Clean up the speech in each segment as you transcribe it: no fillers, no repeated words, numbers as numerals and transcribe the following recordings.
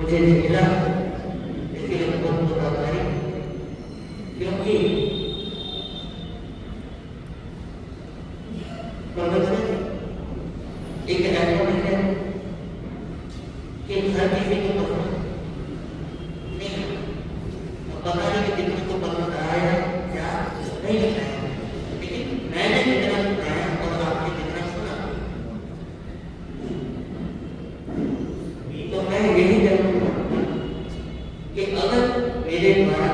मुझे नहीं मिला, इसलिए मैं बहुत आभारी, क्योंकि एक ऐसा है कि हर किसी को पसंद नहीं, पता नहीं कि किसी को पसंद आया या नहीं आया, लेकिन मैंने जितना सुनाया और आपने जितना सुना, तो मैं यही कहूँगा कि अगर मेरे द्वारा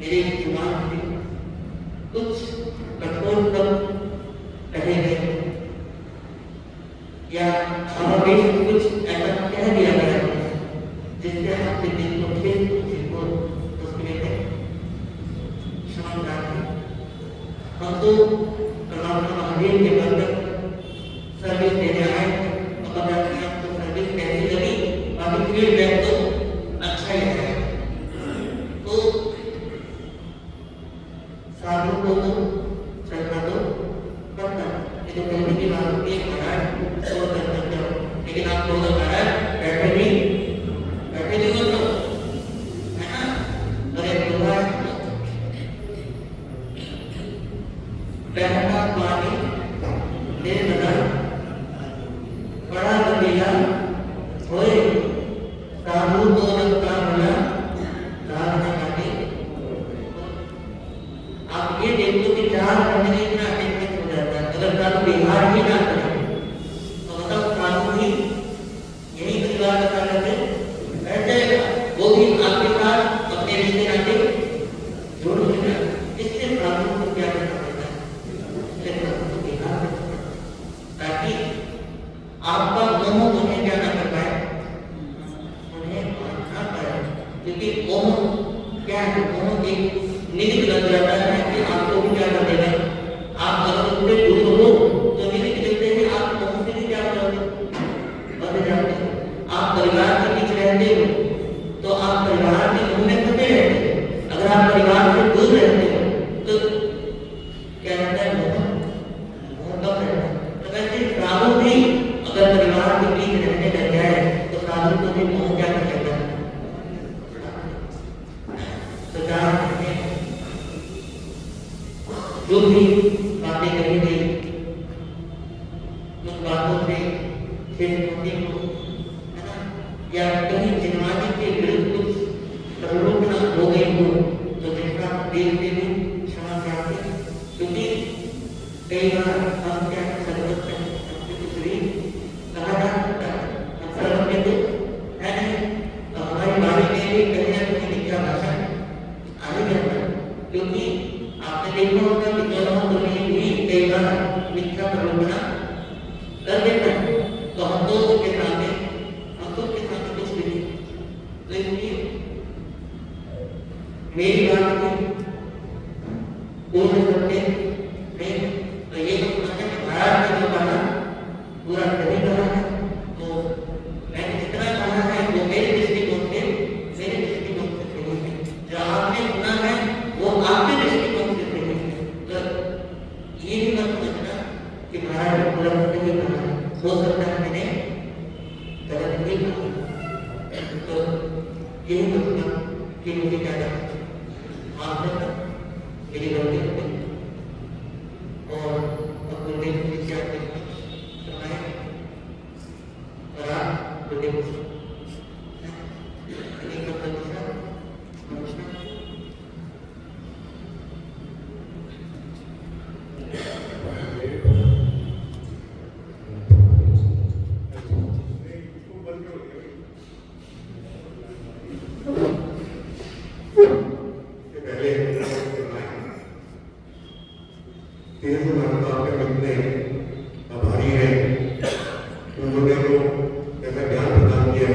मेरे जुबान से कुछ कठोर शब्द कहे गए या हमें कुछ ऐसा कह दिया गया जिससे आपके दिल को ठेस पहुंची हो, तो उसके लिए क्षमा प्रार्थना। हम तो परमात्मा महादेव के बंधन सर्विस देने आए कहने की बात होती है महाराज तो कर सकते हो, लेकिन आप लोग महाराज बैठे नहीं हो तो है ना। अरे बहता पानी ले बना बड़ा लंबीला होए साधु तो रखता बना साधना करके। आप ये देखो कि 4 महीने इतना टेंशन हो जाता है, अगर साधु बिहार ही ना करे तो मतलब साधु ही यही परिवार बता करके बैठ जाएगा, वो भी आपके साथ अपने रिश्ते नाते जोड़ लेगा। इससे साधु को क्या करना पड़ता है, ताकि आपका मोह उन्हें क्या ना कर पाए, उन्हें ना पाए। क्योंकि मोह क्या है, मोह एक निमित्त लग जाता है कि आपको भी क्या कर देगा। आप अगर उससे दूर हो तो निमित्त कहते हैं आप मोह से भी क्या करोगे, बच जाते हो। आप परिवार के बीच रहते हो तो आप परिवार के मुंह में फंसे रहते हो, अगर आप परिवार से दूर रहते हो तो क्या रहता है, मोह कम रहता है। तो वैसे साधु भी अगर परिवार के बीच रहने लग जाए तो साधु को भी मोह क्या कर लेता है। तो जो भी बातें कही गई उन बातों से होती हो है ना, या कहीं जिनवानी के विरुद्ध कुछ प्रलोभना हो गई हो तो जिसका देखते भी क्षमा चाहते, क्योंकि कई बार हम क्या सर्वत हमसे कुछ भी कहा जा सकता है, हम सर्वत कहते है नहीं, तो हमारी वाणी में भी कहीं ना कहीं मिथ्या भाषा आ ही जाता है। क्योंकि आपने देखा होगा कि दोनों में भी कई बार मिथ्या प्रलोभना कर देता है, तो हम दोस्त के सामने कुछ भी नहीं। तो इसलिए मेरी बात की पूर्ण करते नहीं, तो ये तो समझे कि महाराज ने जो कहा पूरा सही कहा है, तो मैंने जितना कहा है वो मेरे दृष्टिकोण से सही है, जो आपने सुना है वो आपके दृष्टिकोण से सही है। तो ये भी मत समझना कि महाराज पूरा सही कहा है, हो सकता है मैंने गलत नहीं कहा। तो यही मतलब कि मुझे क्या करना आपने मेरी गलती हो गई और अपने देश में क्या सुनाए और आप तो देखो आभारी है, उन्होंने तो ऐसा ज्ञान प्रदान किया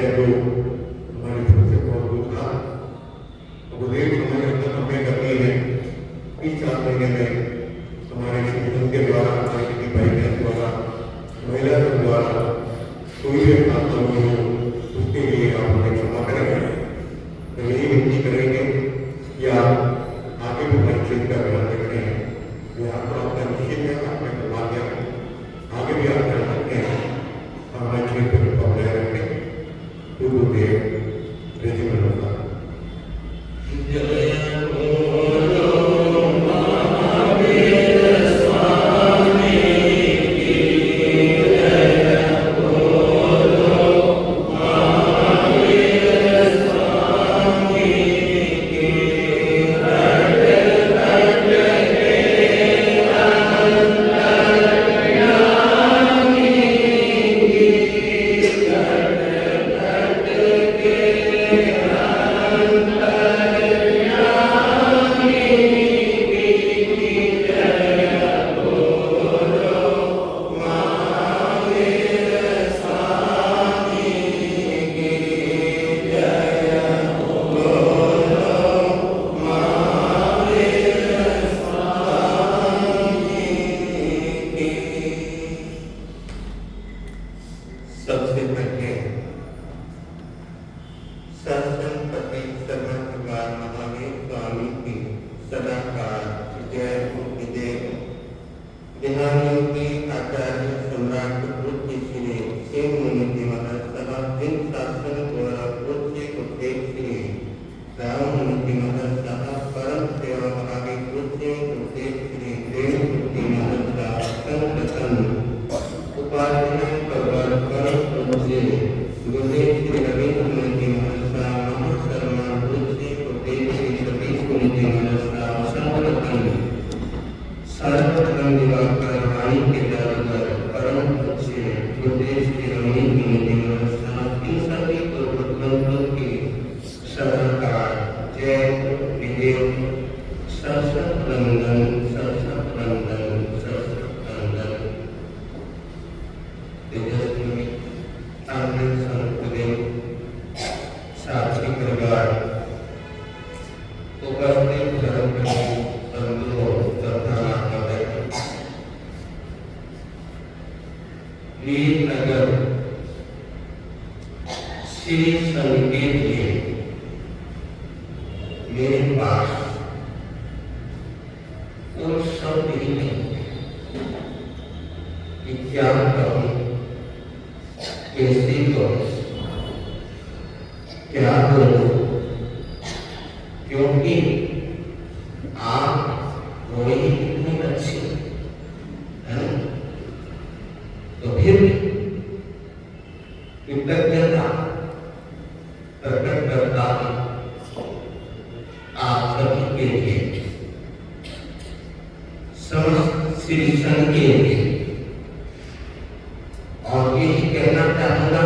तेजस्वी अमृत संतदेव साथी परिवार उपस्थित धर्म बंधुओं तथा वीरनगर श्री संकेत जी मेरे पास उन सब नहीं कि क्या करूं, कैसे करूं, क्या करूं, क्योंकि आप वो ही इतने अच्छे हैं। तो फिर कृतज्ञता प्रकट करता हूं आप सभी के लिए, समस्त श्री संघ के लिए, और यही कहना चाहूंगा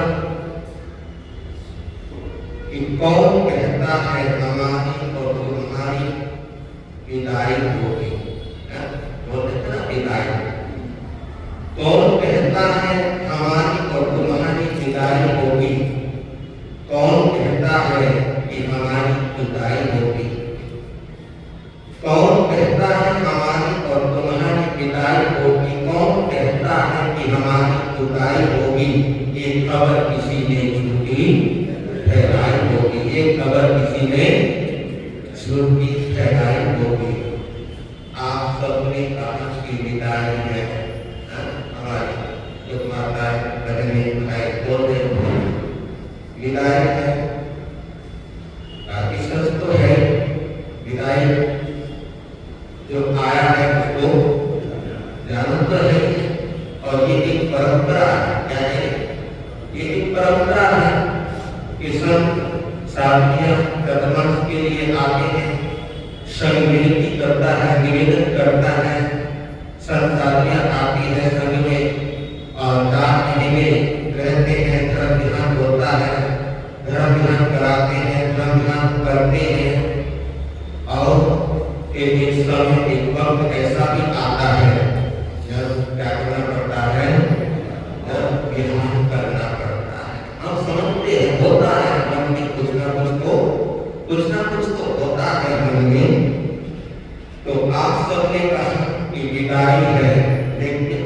कि कौन कहता है हमारी और तुम्हारी विदाई होगी, बोलते ना विदाई, कौन कहता है हमारी और तुम्हारी विदाई होगी, कौन कहता है कि हमारी विदाई होगी, कौन कहता है हमारी और तुम्हारी विदाई होगी, कौन कहता है कि हमारी विदाई होगी, ये खबर किसी ने झूठी ठहराई होगी, ये खबर किसी ने झूठी ठहराई होगी। आप सबने कहा कि विदाई है, हमारी जो माता बहनें भाई बोलते विदाई है, काफी सच तो है, विदाई जो आया है उसको जानना तो है, और ये एक परंपरा क्या है, ये एक परंपरा है कि सब साथियां कदमंश के लिए आते हैं, संग विनती करता है, निवेदन करता है, संतालियां आती है संग में, और 4 महीने रहते हैं, धर्म ध्यान होता है, धर्म ध्यान कराते हैं, धर्म ध्यान करते हैं, और एक समय एक वक्त ऐसा भी आता है जब क्या करना पड़ता है, जब विराम करना पड़ता है। हम समझते हैं होता है मन में कुछ ना कुछ तो होता है मन में। तो आप सबने कहा कि विदाई है, लेकिन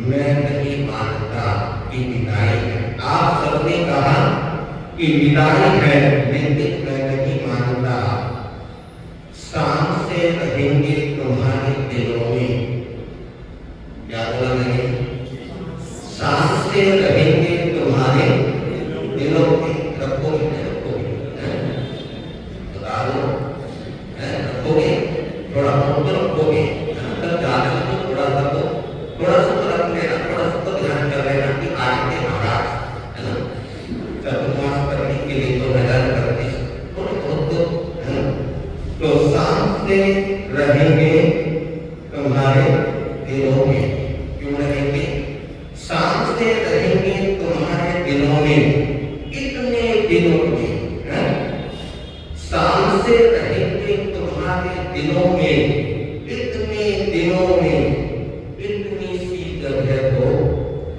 मैं नहीं मानता कि विदाई है। आप सबने कहा कि विदाई है, लेकिन मैं नहीं मानता। शाम से रहेंगे तुम्हारे दिलों में, क्या बोला मैंने, शाम से रहेंगे तुम्हारे दिलों में। रखोगे बता दो, रखोगे, थोड़ा बहुत रखोगे, ज्यादा तो थोड़ा सा तो रख लेना, थोड़ा सा तो ध्यान कर लेना कि आज के महाराज है ना, चतुर्मास करने के लिए तो मैदान करते थोड़ा बहुत तो शाम से रहेंगे तुम्हारे दिलों में। क्यों रहेंगे? शाम से रहेंगे तुम्हारे दिलों में, इतने दिनों में, शाम से रहेंगे तुम्हारे दिलों में, इतने दिनों में, इतनी सी जगह तो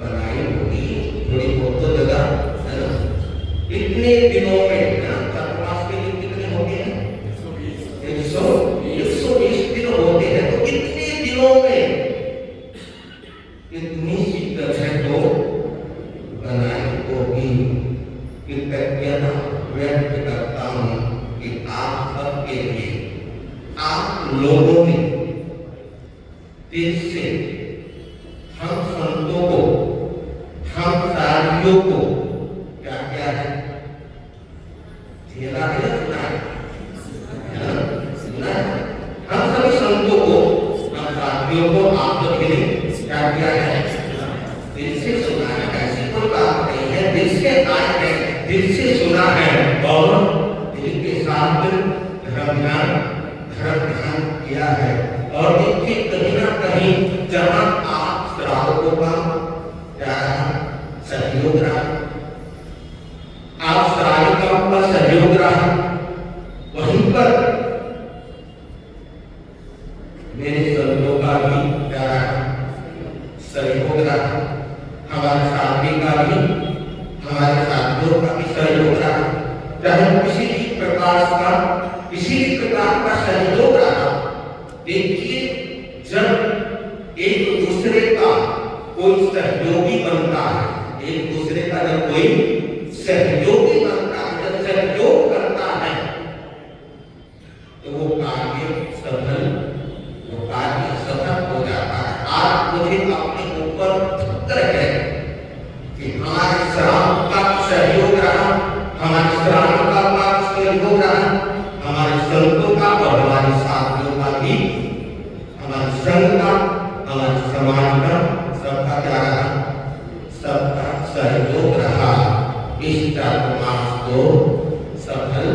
बनाई होगी, थोड़ी बहुत तो जगह है ना, इतने दिनों में, चतुर्मास के दिन कितने हो गए हैं, 120 दिन होते हैं, तो इतने दिनों में इतनी सी जगह तो बनाई होगी। कृतज्ञता व्यक्त करता हूँ कि आप सबके लिए, आप लोगों ने दिल से हम संतों को, हम साथियों को क्या क्या है, झेला है, सुना है, हम सभी संतों को, हम साथियों को, आप सभी ने क्या किया है, दिल से सुना है। ऐसी कोई बात नहीं है, दिल से आए हैं, दिल से सुना है, और दिल के साथ धर्म ध्यान किया है। और देखिए कहीं ना कहीं जहाँ आप श्रावकों का क्या सहयोग रहा, आप श्राविकाओं का सहयोग रहा, वहीं पर मेरे संतों का भी क्या सहयोग रहा, हमारे साथ सहयोगी बनता है, एक दूसरे का जब कोई सहयोगी बनता है, जब सहयोग करता है तो वो कार्य सफल हो जाता है। आज मुझे अपने ऊपर फक्र है कि हमारे श्राम का सहयोग रहा, हमारे श्राम का सहयोग रहा, हमारे संतों का और हमारे साथियों का भी, हमारे संघ का, हमारे समाज का, सबका क्या रहा, सबका सहयोग रहा। इस चातुर्मास को सफल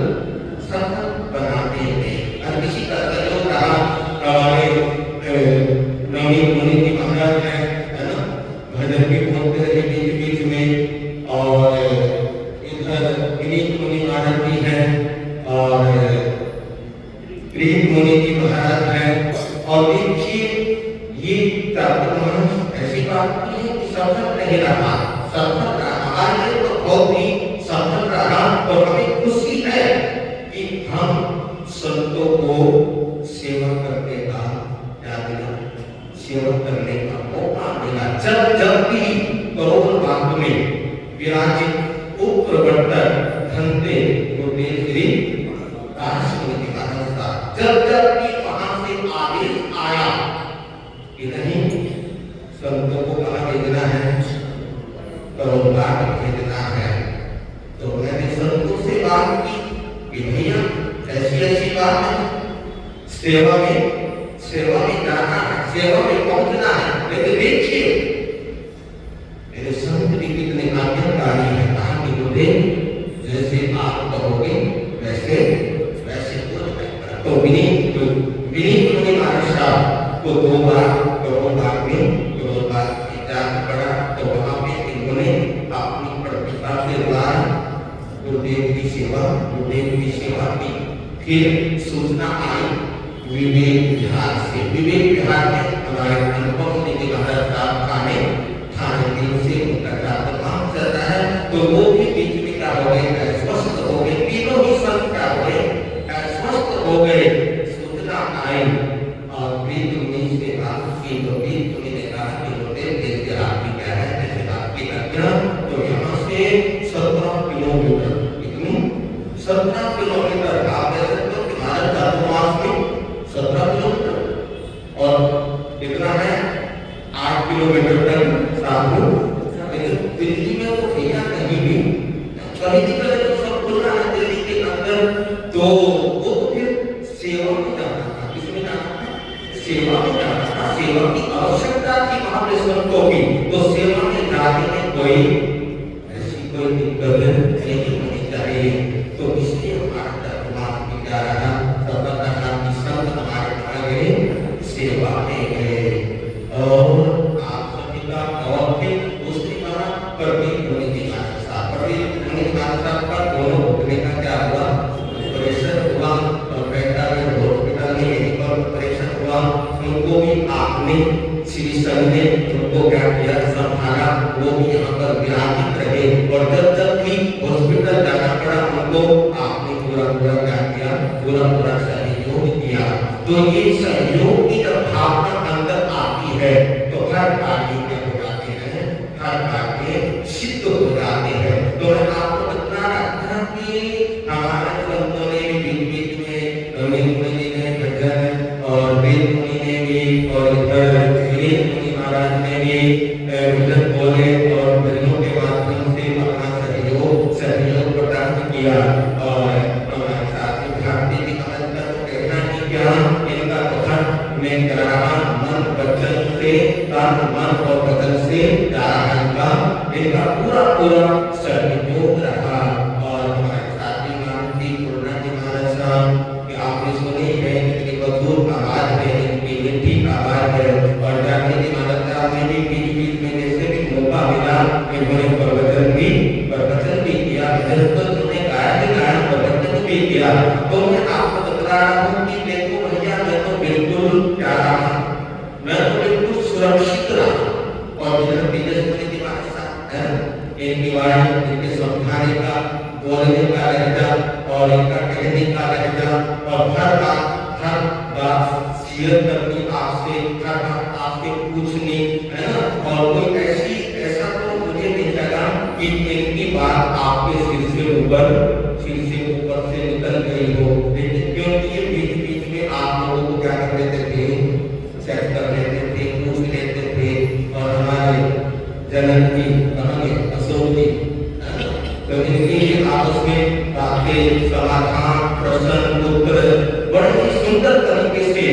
बनाने में और किसी का सहयोग रहा। हमारे नवनीत मुनि जी महाराज है ना, भजन भी बोलते रहे बीच बीच में, और इधर विनीत मुनि महाराज जी हैं और प्रीत मुनि जी महाराज हैं। और देखिए ये चातुर्मास ऐसी बात नहीं है कि सफल नहीं रहा, सफल रहा, हमारे लिए तो बहुत ही सफल रहा। और हमें खुशी है कि हम संतों को सेवा करने का क्या मिला, सेवा करने का मौका मिला। जब भी करोड़ बाग में विराजित उपप्रवर्तक धनते गुरुदेव श्री काशीनाथ महाराज का जब भी वहां से आदेश आया कि नहीं संतों को कहाँ भेजना है, करोड़ बाग भेजना है, तो मैंने संतों से बात की कि भैया ऐसी बात है, सेवा में जाना है, सेवा में पहुंचना है। लेकिन देखिए मेरे संत भी कितने आज्ञाकारी है, कहा कि गुरुदेव जैसे आप कहोगे वैसे हो जाएगा। तो विनीत मुनि महाराज साहब को 2 बार करोड़ बाग में जाना पड़ा। तो वहां पे इन्होंने अपनी प्रतिभा के द्वारा गुरुदेव की सेवा की। फिर सूचना आई विवेक विहार से। विवेक विहार में हमारे अनुभव मुनि महाराज साहब थाने दिन से उनका चातुर्मास चल रहा है। तो वो भी बीच में क्या हो गए, अस्वस्थ हो गए, तीनों ही संत क्या हो गए, अस्वस्थ हो गए। सूचना आई और प्रीत मुनि से बात की तो प्रीत मुनि ने कहा कि गुरुदेव जैसे आपकी क्या है, जैसे आपकी आज्ञा, तो यहाँ से 17 किलोमीटर 17 किलोमीटर आप कह सकते हो कि भारत चातुर्मास में 17 किलोमीटर और कितना है 8 किलोमीटर तक साधु। दिल्ली में तो भैया कहीं भी कहीं निकले तो सब खुलना है दिल्ली के अंदर। तो वो फिर सेवा में जाना था, किसमें जाना था, सेवा में जाना था, सेवा की आवश्यकता थी वहां पे संतों की। तो सेवा में जाने में कोई ऐसी कोई दिक्कत नहीं होनी चाहिए। तो इसलिए हमारा चातुर्मास भी क्या रहा, सफल रहा कि संत हमारे कहाँ गए, सेवा में गए। और आप सभी का और फिर दूसरी बात प्रदीप मुनि जी महाराज साहब का दोनों घुटने का क्या हुआ, ऑपरेशन हुआ और बेटा में हॉस्पिटल में मेडिकल ऑपरेशन हुआ। उनको भी आपने श्री संघ ने उनको क्या किया, संभाला, वो भी यहाँ पर विराजित रहे। और जब भी हॉस्पिटल जाना पड़ा उनको आपने पूरा क्या किया, पूरा सहयोग किया। तो ये सहयोग की जब भावना अंदर आती है तो हर कार्य क्या हो जाते हैं, हर कार्य सिद्ध हो जाते हैं। तो मैं आपको बता रहा था कि हमारे संतों ने भी बीच में नवनीत मुनि जी ने भजन और प्रीत मुनि ने भी और विनीत मुनि महाराज ने भी भजन बोले और भजनों के माध्यम से अपना सहयोग प्रदान किया। और हमारे साथी भारती जी महाराज का तो कहना ही क्या, इनका कथन में कर रहा मन वचन से, तन मन और बदन से का इनका पूरा सहयोग रहा। और हमारे साथी मानती पूर्णा जी महाराज साहब कि आपने सुनी है कितनी मधुर आवाज है, इनकी मीठी आवाज है। और जानी जी महाराज साहब ने भी बीच बीच में जैसे भी मौका मिला इन्होंने प्रवचन भी किया, भजन तो उन्होंने गाया प्रवचन भी किया। तो मैं आपको बता रहा हूँ कि देखो भैया मैं तो बिल्कुल क्या रहा, मैं तो बिल्कुल सुरक्षित रहा। और इधर विजय मुनि जी महाराज साहब इनकी वाणी, इनके समझाने का, बोलने का लहजा और इनका कहने का लहजा और हर बात शेयर करनी आपसे, हर बात आपसे पूछनी है ना। और और कोई ऐसा तो मुझे नहीं लगा कि इनकी बात आपके सिर से ऊपर से निकल गई हो, लेकिन क्योंकि ये बीच बीच में आप लोगों को क्या कर लेते थे, चेक कर लेते थे, पूछ लेते थे। और हमारे जनक जी कहेंगे अशोक जी, तो इनकी आपस में बातें, समाधान, प्रश्न उत्तर बड़े ही सुंदर तरीके से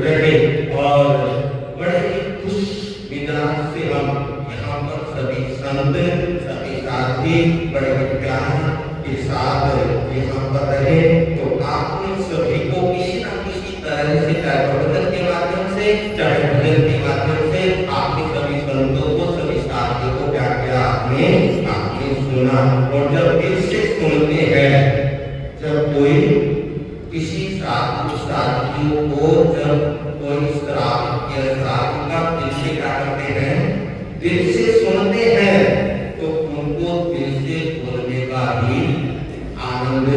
रहे और बड़े ही खुश मिजाज से हम यहाँ पर सभी संत, सभी साथी बड़े प्यार के साथ यहाँ पर रहे। तो आपने सभी को किसी न किसी तरह से, चाहे प्रवचन के माध्यम से, चाहे भजन के माध्यम से, आपने सभी संतों को, सभी साथियों को क्या किया, आपने सुना। और जब दिल से सुनते हैं, जब कोई किसी साथियों को जब कोई श्राविका दिल से क्या करते हैं, दिल से सुनते हैं, तो उनको दिल से बोलने का भी आनंद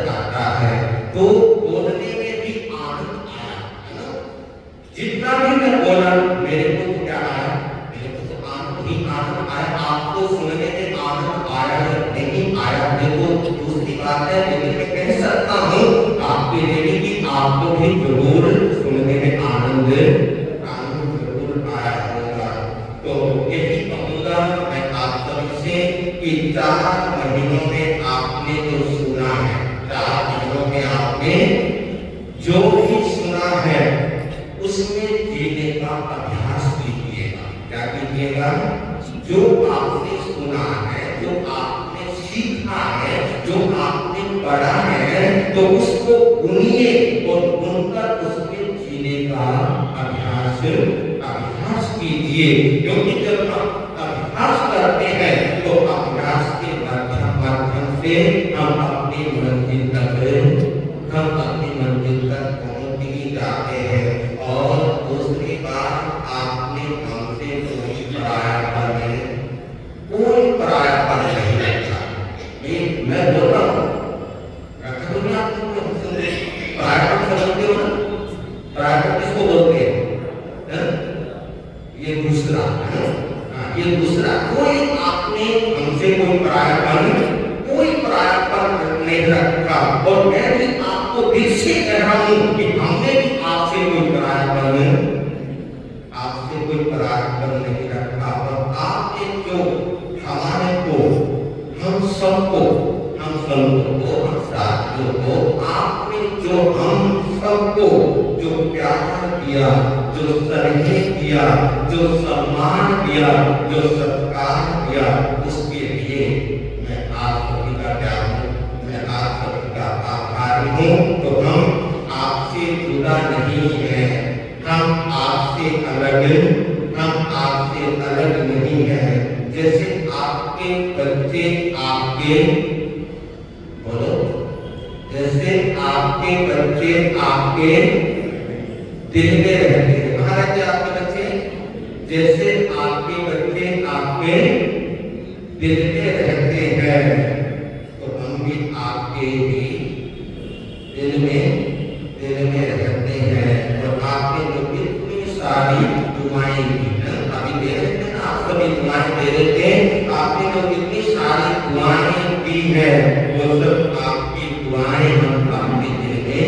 आता है। तो बोलने में भी आनंद आया, है ना? जितना भी मैं बोला, मेरे को तो क्या आया, मेरे को तो आनंद ही आनंद आया। आपको सुनने में आनंद आया या नहीं आया, देखो दूसरी बात है, लेकिन मैं कह सकता हूँ आपके लिए कि आपको भी जरूर सुनने में आनंद जरूर आया होगा। तो यही कहूँगा मैं आप सभी से कि 4 महीनों में आपने जो सुना है, 4 महीनों में आपने जो भी सुना है, उसमें जीने का अभ्यास कीजिएगा। क्या कीजिएगा? जो आपने सुना है, जो आपने सीखा है, जो आपने पढ़ा है, तो उसको सुनिए और सुनकर उसमें जीने का अभ्यास कीजिए। क्योंकि जब हम अभ्यास करते हैं, तो अभ्यास के माध्यम से हम अपनी मंजिल तक पहुंच ही जाते हैं। और दूसरी बात, आपने हमसे कोई परायापन नहीं रखा। मैं बोल रहा हूँ, परायापन समझते हो ना? परायापन किसको बोलते हैं? ये दूसरा है ना, ये दूसरा। कोई आपने हमसे कोई परायापन नहीं रखा। और मैं भी आपको दिल से कह रहा हूं कि हमने भी आपसे कोई परायापन नहीं रखा। और आपने जो हमारे को, हम सबको, हम संतों को, हम साथियों को, आपने जो हम सबको जो प्यार दिया, जो स्नेह दिया, जो सम्मान दिया, जो सत्कार दिया, उसके लिए मैं आप सभी का प्यार हूँ, मैं आप सभी का आभारी हूँ। तो हम आपसे जुदा नहीं है, हम आपसे अलग नहीं है। जैसे आपके बच्चे आपके दिल में रहते हैं। कहाँ रहते हैं आपके बच्चे? जैसे आपके बच्चे आपके दिल में रहते हैं, तो हम भी आपके ही दिल में रहते हैं। और आपने जो इतनी सारी दुआएं दी हैं, अभी दे रहे थे ना, आप सभी दुआएं दे रहे थे, आपने जो इतनी सारी दुआएं दी है, वो सब आपकी दुआएं हम अपने दिल में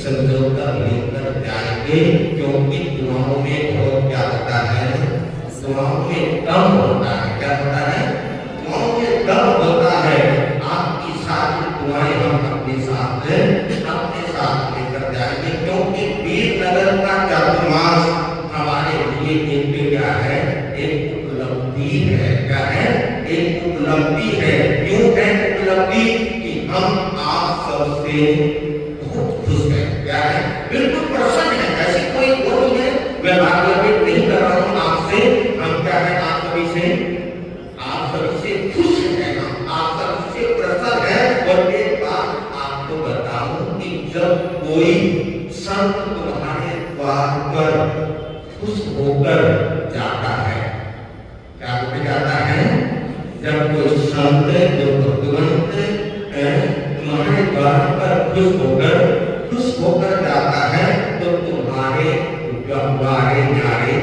संजोकर लेकर जाएंगे। क्योंकि दुआओं में बहुत क्या होता है, दुआओं में दम होता है। क्या होता है? दुआओं में दम होता है। आपकी सारी दुआएं हम अपने साथ लेकर जाएंगे। क्योंकि वीरनगर का चातुर्मास हमारे लिए एक क्या है, एक उपलब्धि है। क्या है? एक उपलब्धि है। क्यों है उपलब्धि? कि हम आप सबसे बहुत खुश हैं। क्या है? बिल्कुल प्रसन्न है। ऐसी कोई वो नहीं है, मैं बात नहीं कर रहा हूँ आपसे। हम क्या है, आप सभी से खुश हैं, आप सभी से प्रसन्न है। और एक बात आपको बताऊं कि जब कोई संत तुम्हारे द्वार पर खुश होकर जाता है, क्या होकर जाता है? जब कोई संत, जो भगवंत तुम्हारे द्वार पर खुश होकर जाता है, तो तुम्हारे न्यारे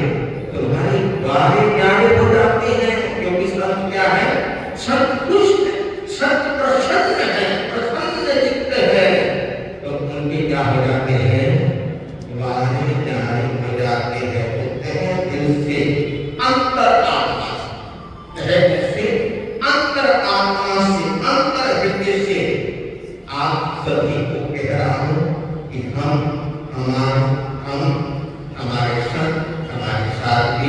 कि हम हमारे संत, हमारे साथी,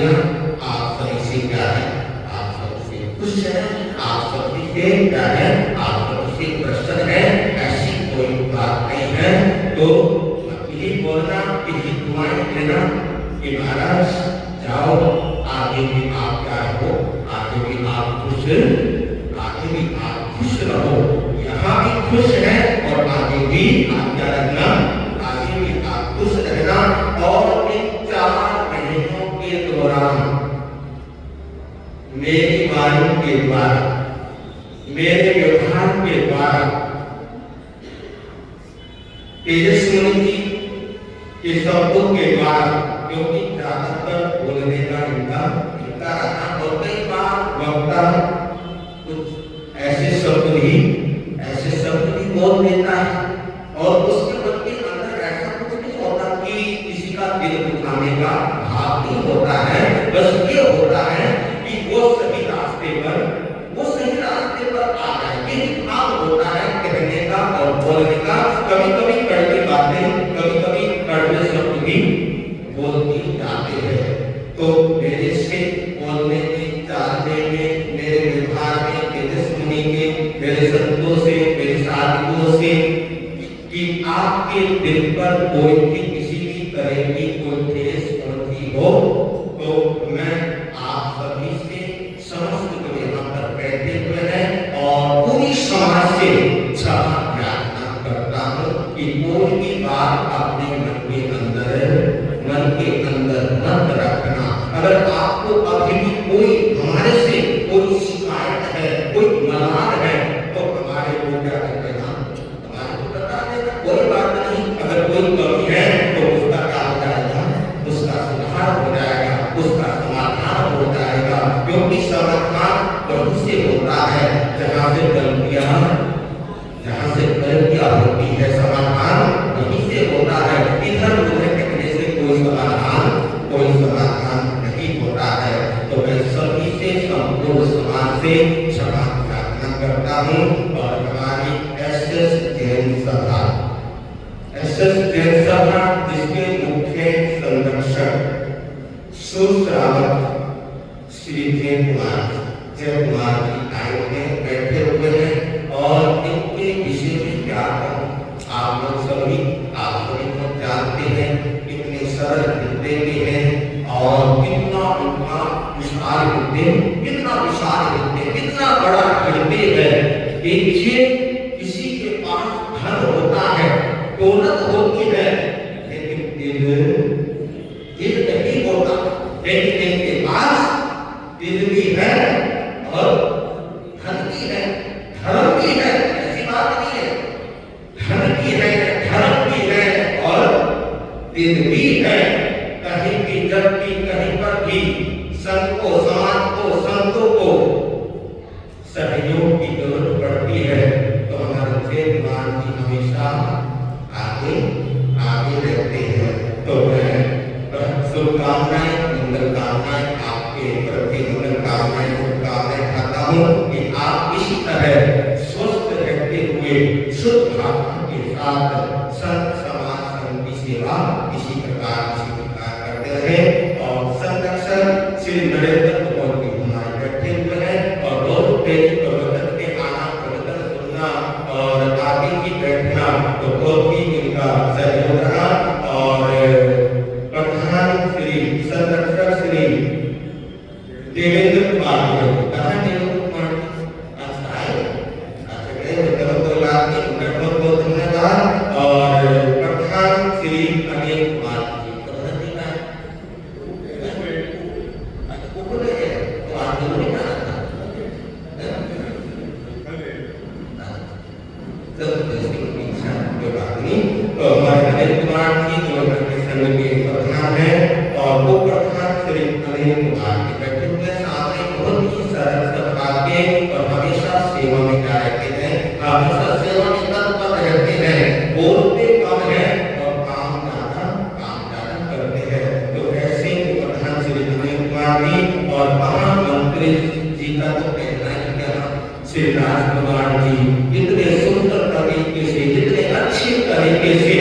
आप सभी से क्या है, आप सभी से खुश है, आप सभी से क्या है, आप सभी से प्रसन्न है, ऐसी कोई बात नहीं है। तो यही बोलना, यही दुआएं देना कि महाराज जाओ, आगे भी आप क्या हो, आगे भी आप खुश, आगे भी आप खुश रहो, यहाँ भी खुश है और आगे भी आप क्या रखना, आगे भी आप खुश रहना। और इन 4 महीनों के दौरान मेरी वाणी के द्वारा, मेरे व्यवहार के द्वारा तेजस्वी जी के शब्दों के द्वारा, क्योंकि ज्यादातर बोलने का इनका रहा, और कई बार वक्ता कुछ ऐसे शब्द भी बोल देता है और उसके मन के अंदर ऐसा कुछ नहीं होता कि किसी का दिल दुखाने का भाव नहीं होता है। बस ये होता है कि वो सही रास्ते पर आ जाए। ये भाव होता है कहने का और बोलने का। कभी कभी कड़वी बातें, कभी कभी कड़वे शब्द भी बोलते जाते हैं। तो मेरे से बोलने में, चाहने में, मेरे व्यवहार में, मेरे सुनने के, मेरे संतों से, मेरे साथियों से कि आपके दिल पर कोई भी किसी भी तरह की कोई ठेस पहुंची हो, तो मैं आप सभी से, समस्त जो यहाँ पर बैठे हुए हैं और पूरी समाज से क्षमा प्रार्थना करता हूँ कि कोई भी बात अपने मन के अंदर मत रखना। अगर आपको अभी भी कोई हमारे से कोई शिकायत है, कोई मलाल है, तो हमारे को क्या करना, हमारे को बता देना, कोई बात नहीं। अगर कोई कमी है तो उसका क्या हो जाएगा, उसका सुधार हो जाएगा, उसका समाधान हो जाएगा। क्योंकि समाधान वहीं से होता है जहाँ से गलतियाँ होती है, समाधान वहीं से होता है। इधर उधर कहने से कोई समाधान नहीं होता है। तो मैं सभी से, संपूर्ण समाज से क्षमा प्रार्थना करता हूँ। और हमारी एसएस जैन सभा जिसके मुख्य संरक्षक सुश्रावक श्री जय कुमार जी आए हुए बैठे हुए हैं और इनके विषय में क्या कहूं, आप सभी को जानते हैं, कितने सरल हृदय के हैं और कितना उनका विशाल हृदय, कितना बड़ा हृदय है। देखिए, किसी के पास धन होता है, दौलत होती है, लेकिन दिल नहीं होता। लेकिन इनके पास दिल भी है और धन भी है, धर्म भी है, ऐसी बात नहीं है। धन भी है, धर्म भी है और दिल भी है। कहीं भी, जब भी, कहीं पर भी संत को, समाज को, संतों को सहयोग की जरूरत पड़ती है तो हमारे जयकुमार जी हमेशा आगे रहते हैं। तो मैं शुभकामनाएं, मंगल कामनाएं आपके प्रति, मंगल कामनाएं, शुभकामनाएं खाता हूँ कि आप इसी तरह स्वस्थ रहते हुए शुद्ध भावना के साथ संत समाज, संत की सेवा इसी प्रकार करते रहे। और संरक्षक श्री नरेंद्र मोदी हमारे बैठे हुए हैं और बहुत तेज प्रवचन के आना, प्रवचन सुनना और आगे की बैठना तो बहुत ही इनका सहयोग रहा। और प्रधान श्री संरक्षक श्री देवेंद्र कुमार बहुत धन्यवाद। और प्रधान श्री अनिल कुमार जी प्रधान है और वो प्रधान श्री अनिल कुमार जी बैठे हुए सामने, बहुत ही सरल सभा के और हमेशा सेवा में क्या रहते हैं, हमेशा सेवा में तत्पर रहते हैं, बोलते कम है और काम ज्यादा करते हैं। तो ऐसे प्रधान श्री अनिल कुमार जी और महामंत्री जी का तो कहना ही क्या, श्री राजकुमार जी इतने सुंदर तरीके से, इतने अच्छे तरीके से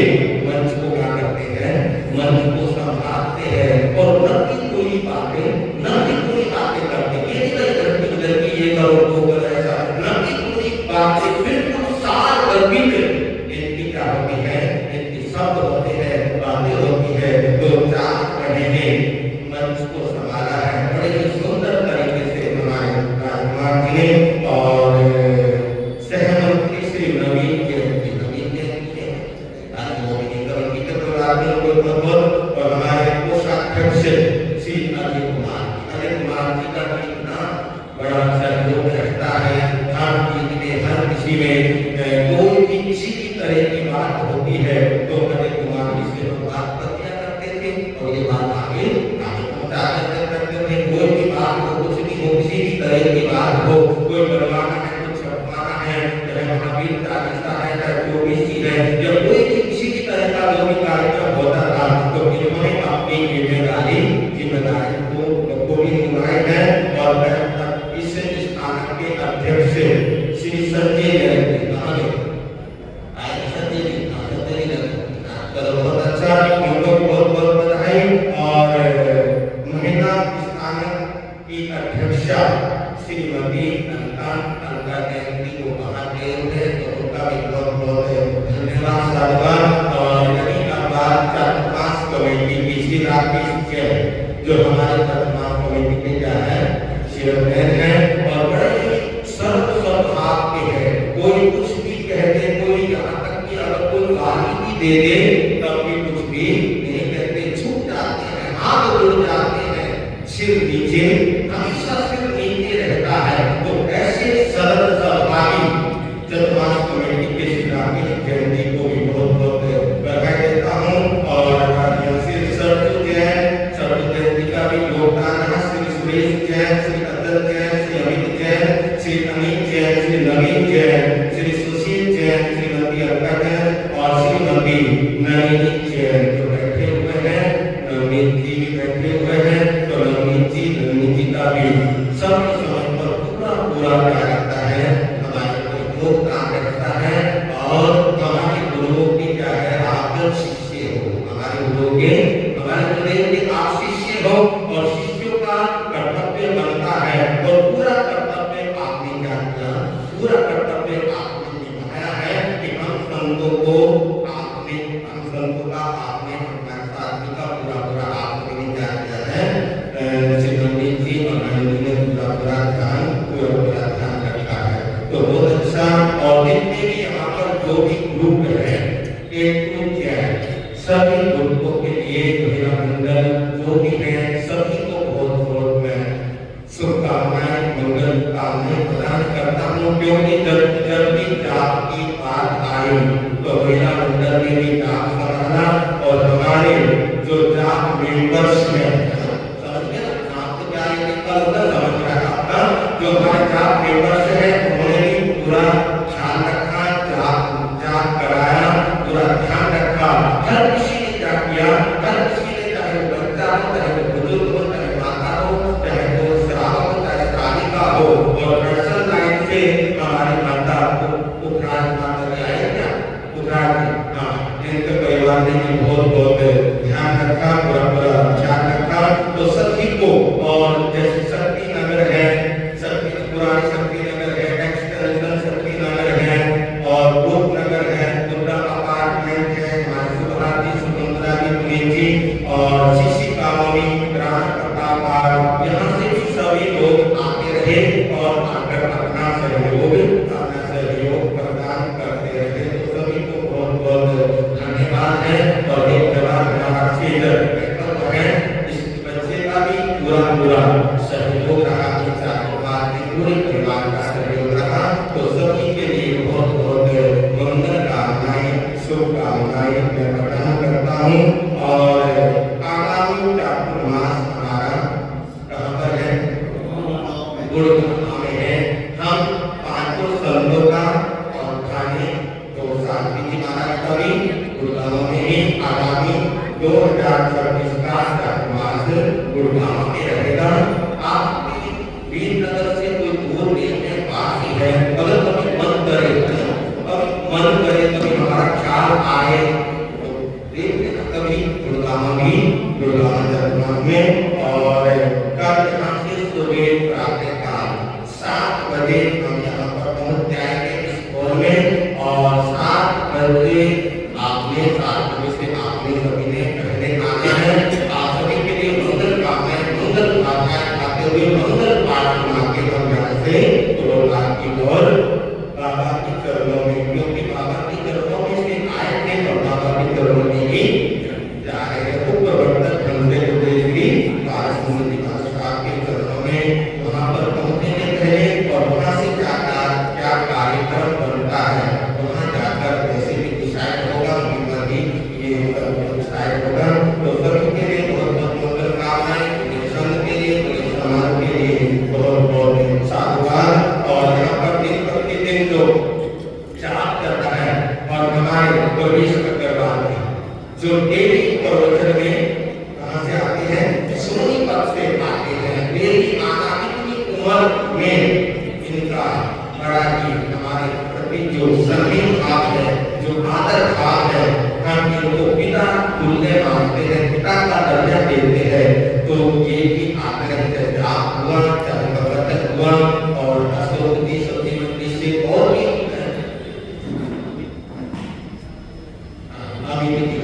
शांति का कितना बड़ा सहयोग रहता है। हर चीज में, हर किसी में कोई भी किसी भी तरह की बात होती है तो कभी कुमार जी से लोग बात कर दिया करते थे और ये बात आगे पहुंचा करते थे। कोई भी बात हो, कुछ भी हो, किसी भी तरह की बात हो, कोई बनवाना है, कुछ छपवाना है, चाहे महावीर चालीसा है, चाहे जो भी चीज है, या कोई भी किसी भी तरह का जो भी कार्यक्रम होता था तो इन्होंने अपनी जिम्मेदारी को भी निभाई है। और इस स्थान के अध्यक्ष श्री संजय जैन बहुत अच्छा, उनको बहुत बहुत बधाई। और महिला स्थान की अध्यक्षा श्रीमती अलका जयंती को बाहर गए हुए तो उनका भी बहुत बहुत धन्यवाद साधुवाद। और यही का बात चतुर्मास कमेटी की श्री राकेश जैन जो हमारे चतुर्मास कमेटी के क्या है चेयरमैन है और बड़े ही सर्वभाव के हैं। कोई कुछ भी कह दे, कोई यहाँ तक कि अगर कोई गाली भी दे दे तब भी कुछ भी नहीं कहते, छूट जाते हैं, हाथ जुड़ जाते हैं, सिर नीचे, हमेशा सिर नीचे रहता है। तो ऐसे सरल सहभागी चतुर्मास कमेटी के श्री राकेश जयंती को भी बहुत बहुत बधाई देता हूँ। और श्री सरजू जयंती का भी योगदान है। श्री सुरेश जैन, श्री अतल जैन, श्री अमित जैन, श्री अनिल जैन, श्री नवीन जैन, श्री सुशील जैन, श्रीमती अलका जैन और श्रीमती नलिनी जैन जो बैठे हुए हैं। नवनीत जी भी बैठे हुए हैं तो नवनीत जी, नलिनी जी का भी सब समय पर पूरा क्या रहता है, हमारे योगदान रहता है। और हमारे गुरुओं की क्या है, आदर शिष्य हो, हमारे गुरुओं के, हमारे गुरुदेव के आप शिष्य हो और शिष्यों का कर्तव्य बनता है। और पूरा कर्तव्य आपने क्या किया, पूरा कर्तव्य आपने निभाया है कि हम संतों का आपने हमारे साथ का पूरा आपने क्या किया है। श्री नवनीत जी और नलिनी ने पूरा ध्यान रखा है तो बहुत अच्छा। और जितने भी यहाँ पर जो भी ग्रुप है सभी ग्रुपों के लिए मेरा मंडल जो भी है सभी को बहुत बहुत मैं शुभकामनाएं, मंगल कामनाएं प्रदान करता हूँ। क्योंकि जब भी जाप की बात आई तो मेरा मंडल ने भी जाप सराहा और हमारे जो जाप मेंबर्स हैं, समझिए ना, जाप तो क्या है, समझ रहा था, जो हमारे जाप मेंबर्स हैं उन्होंने भी पूरा ध्यान रखा, जाप कराया, पूरा ध्यान रखा। हर किसी ने क्या किया, हर किसी ने, चाहे वो बच्चा हो, चाहे वो बुजुर्ग हो, चाहे माता हो, चाहे वो श्रावक हो, चाहे श्राविका हो। और दर्शन लाइन से हमारी माता पुखराज माता जी आए क्या, पुखराज इनके परिवार ने भी बहुत बहुत ध्यान रखा, पूरा ध्यान रखा। तो सभी को, और जैसे शक्ति नगर है, पुरानी शक्ति नगर है, एक्सटेंशन शक्ति नगर है और रूप नगर है, दुर्गा अपार्टमेंट है, हमारे सुभराजी सुमंत्रा जी पुनीत जी और शिशि कालोनी ग्राम प्रताप, यहाँ से भी सभी लोग आते रहे और आकर अपना सहयोग प्रदान करते रहे। तो सभी को बहुत बहुत धन्यवाद है। और एक जवाब हमारा है, इस बच्चे का भी पूरा सहयोग रहा, पूरे परिवार का सहयोग रहा। तो सभी के लिए बहुत बहुत मंगल कामनाएं, शुभकामनाएं मैं प्रदान करता हूँ। और आगामी चातुर्मास हमारा कहाँ पर है, गुड़गांव में है। हम पांचों संतों का और खाने तो शांति जी महाराज का भी गुड़गांव में ही आगामी 2026 का चातुर्मास गुड़गांव में रहेगा। आप वीरनगर से कोई दूर नहीं है, पास ही है। अगर कभी मन करे कभी हमारा ख्याल आए तो देख लेना कभी गुड़गांव चातुर्मास में। और कल यहाँ से सुबह प्रातः काल स्वर में इनका बड़ा ही हमारे प्रति जो सम्मान भाव है, जो आदर भाव है, हम इनको पिता तुल्य मानते हैं, पिता का दर्जा देते हैं। तो ये भी आग्रह जाप हुआ, चरमगत हुआ और अशोकती सती से और भी अभी भी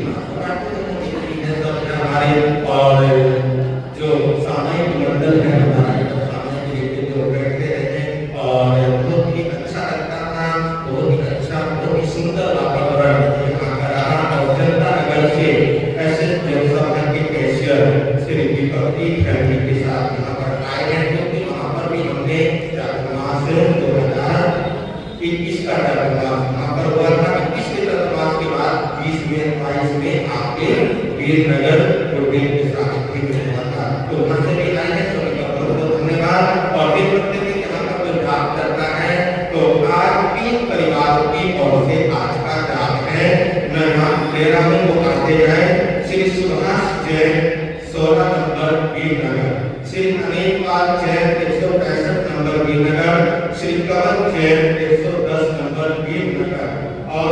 हमारे और जो सामाजिक मंडल है हमारा, सामाजिक जो बैठते हैं और बहुत ही अच्छा लगता था, बहुत ही अच्छा, बहुत ही सुंदर वातावरण यहाँ का रहा। और जनता नगर से ऐसे जनसभा के कैशियर श्री विपत्ति फैमिली के साथ यहाँ पर आए हैं, क्योंकि वहाँ पर भी हमने चातुर्मास 2021 का चातुर्मास वहाँ पर हुआ था। 21 के चातुर्मास के बाद 20 में 22 में आपके वीरनगर गुरुदेव के साथ भी हुआ था। तो वहाँ से भी आए हैं, सभी का बहुत बहुत धन्यवाद। और फिर प्रत्येक यहाँ का जो जाप करता है, तो आज 3 परिवारों की ओर से आज का जाप है। मैं नाम ले रहा हूँ, वो आते जाए। श्री सुभाष जैन 16 नंबर वीरनगर, श्री अनिल पाल जैन 165 नंबर वीरनगर, श्री कवल जैन 110 नंबर वीरनगर और